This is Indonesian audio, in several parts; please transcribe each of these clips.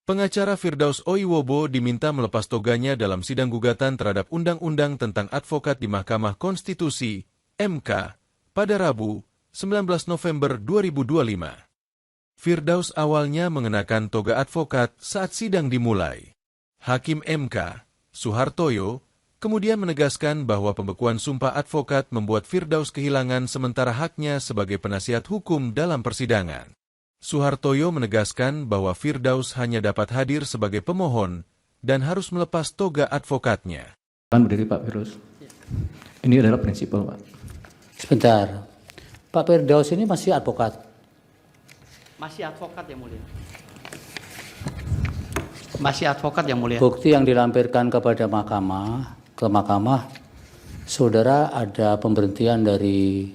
Pengacara Firdaus Oiwobo diminta melepas toganya dalam sidang gugatan terhadap Undang-Undang tentang Advokat di Mahkamah Konstitusi, MK, pada Rabu, 19 November 2025. Firdaus awalnya mengenakan toga advokat saat sidang dimulai. Hakim MK, Suhartoyo, kemudian menegaskan bahwa pembekuan sumpah advokat membuat Firdaus kehilangan sementara haknya sebagai penasihat hukum dalam persidangan. Suhartoyo menegaskan bahwa Firdaus hanya dapat hadir sebagai pemohon dan harus melepas toga advokatnya. Berdiri Pak Firdaus. Ini adalah prinsipal, Pak. Sebentar, Pak Firdaus ini masih advokat? Masih advokat yang mulia. Masih advokat yang mulia. Bukti yang dilampirkan kepada mahkamah, saudara ada pemberhentian dari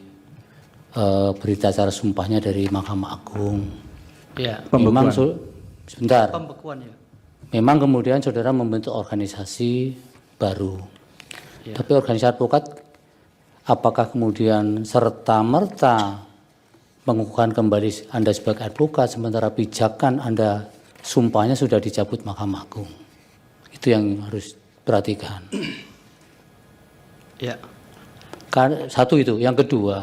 berita acara sumpahnya dari Mahkamah Agung. Ya. Memang sebentar. Pembekuan ya. Memang kemudian saudara membentuk organisasi baru. Ya. Tapi organisasi advokat, apakah kemudian serta-merta mengukuhkan kembali Anda sebagai advokat, sementara pijakan Anda sumpahnya sudah dicabut Mahkamah Agung? Itu yang harus perhatikan. Ya. Satu itu. Yang kedua,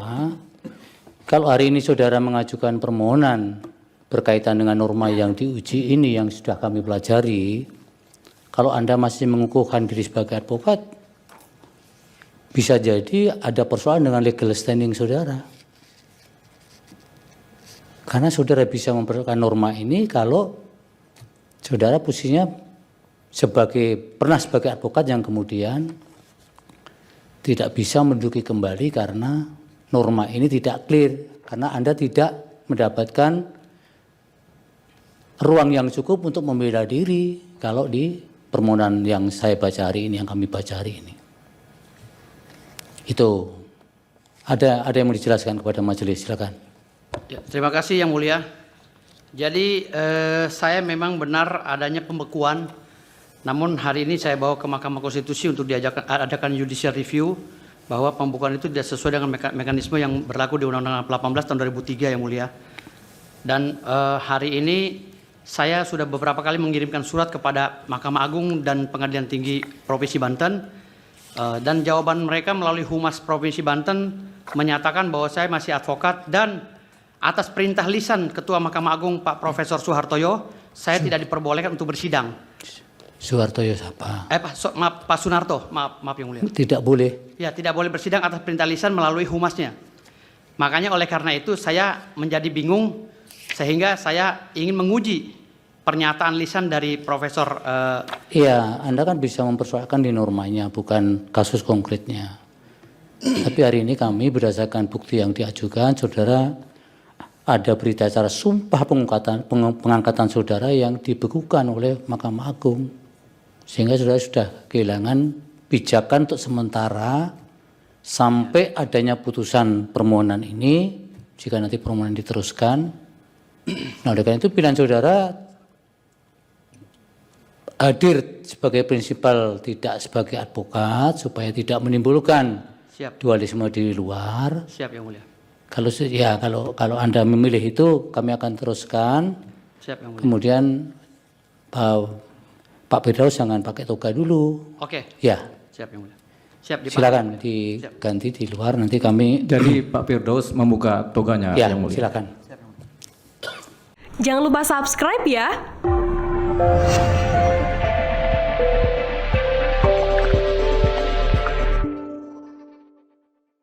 kalau hari ini saudara mengajukan permohonan berkaitan dengan norma yang diuji ini yang sudah kami pelajari, kalau Anda masih mengukuhkan diri sebagai advokat, bisa jadi ada persoalan dengan legal standing saudara. Karena saudara bisa mempersoalkan norma ini kalau saudara posisinya pernah sebagai advokat yang kemudian tidak bisa menduduki kembali karena norma ini tidak clear, karena Anda tidak mendapatkan ruang yang cukup untuk membela diri kalau di permohonan yang saya baca hari ini, yang kami baca hari ini. Itu ada yang mau dijelaskan kepada majelis, silakan. Ya, terima kasih yang mulia. Jadi saya memang benar adanya pembekuan, namun hari ini saya bawa ke Mahkamah Konstitusi untuk diadakan judicial review bahwa pembekuan itu tidak sesuai dengan mekanisme yang berlaku di Undang-Undang 18 tahun 2003 yang mulia. Dan hari ini saya sudah beberapa kali mengirimkan surat kepada Mahkamah Agung dan Pengadilan Tinggi Provinsi Banten, dan jawaban mereka melalui Humas Provinsi Banten menyatakan bahwa saya masih advokat, dan atas perintah lisan Ketua Mahkamah Agung Pak Profesor Suhartoyo, saya tidak diperbolehkan untuk bersidang. Suhartoyo siapa? Pak Sunarto, maaf yang mulia. Tidak boleh. Ya, tidak boleh bersidang atas perintah lisan melalui humasnya. Makanya oleh karena itu saya menjadi bingung, sehingga saya ingin menguji pernyataan lisan dari Profesor. Iya, Anda kan bisa mempersoalkan di normanya, bukan kasus konkretnya. Tapi hari ini kami berdasarkan bukti yang diajukan, saudara ada berita acara sumpah pengangkatan saudara yang dibekukan oleh Mahkamah Agung. Sehingga saudara sudah kehilangan pijakan untuk sementara sampai adanya putusan permohonan ini, jika nanti permohonan diteruskan. Nah, oleh karena itu pilihan saudara hadir sebagai prinsipal, tidak sebagai advokat, supaya tidak menimbulkan dualisme di luar. Siap yang mulia. Kalau Anda memilih itu, kami akan teruskan. Siap yang mulia. Kemudian Pak Firdaus jangan pakai toga dulu. Oke. Ya. Siap yang mulia. Siap, silakan diganti di luar, nanti kami. Jadi Pak Firdaus membuka toganya ya, yang mulia. Silakan. Jangan lupa subscribe ya.